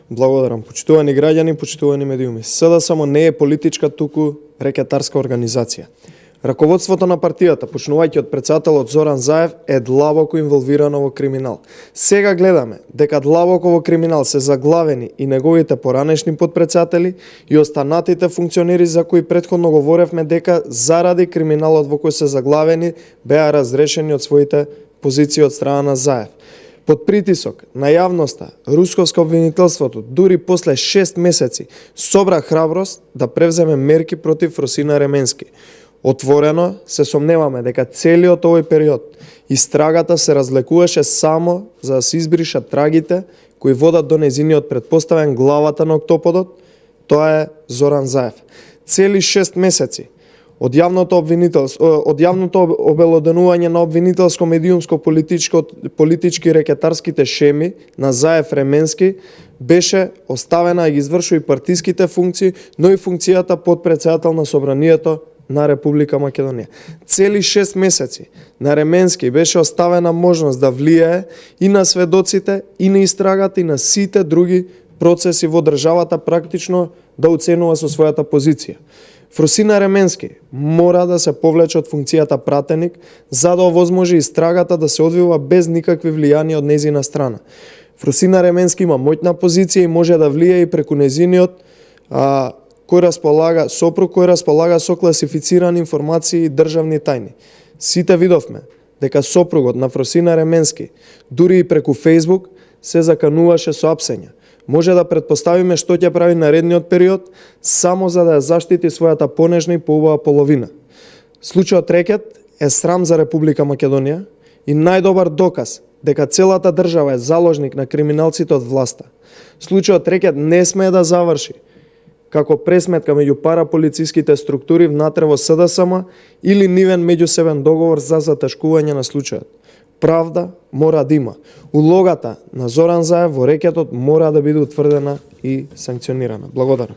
Благодарам. Почитувани граѓани, почитувани медиуми. СДСМ не е политичка, туку рекетарска организација. Раководството на партијата, почнувајќи од претседателот Зоран Заев, е длабоко инволвирано во криминал. Сега гледаме дека длабоко во криминал се заглавени и неговите поранешни подпредседатели и останатите функционери за кои претходно говоревме дека заради криминалот во кој се заглавени беа разрешени од своите позиции од страна на Заев. Под притисок на јавноста, русковско обвинителството, дури после 6 месеци, собра храброст да превземе мерки против Росина Ременски. Отворено се сомневаме дека целиот овој период истрагата се разлекуваше само за да се избришат трагите кои водат до нејзиниот претпоставен главата на октоподот, тоа е Зоран Заев. Цели 6 месеци од јавното обелоденување на обвинителско медиумско политички рекетарските шеми на Заев Ременски беше оставена да ги извршува и партиските функции, но и функцијата подпредседател на Собранието на Република Македонија. Цели 6 месеци на Ременски беше оставена можност да влијае и на сведоците, и на истрагата, и на сите други процеси во државата, практично да оценува со својата позиција. Росина Ременски мора да се повлече од функцијата пратеник, за да овозможи истрагата да се одвива без никакви влијанија од нејзина страна. Росина Ременски има моќна позиција и може да влијае и преку нејзиниот сопруг кој располага со класифицирани информации и државни тајни. Сите видовме дека сопругот на Росина Ременски, дури и преку Facebook, се закануваше со апсења. Може да претпоставиме што ќе прави наредниот период, само за да ја заштити својата понежна и поубава половина. Случајот Рекет е срам за Република Македонија и најдобар доказ дека целата држава е заложник на криминалците од власта. Случајот Рекет не смее да заврши како пресметка меѓу параполициските структури внатре во СДСМ или нивен меѓусебен договор за затешкување на случајот. Правда мора да има. Улогата на Зоран Заев во рекетот мора да биде утврдена и санкционирана. Благодарам.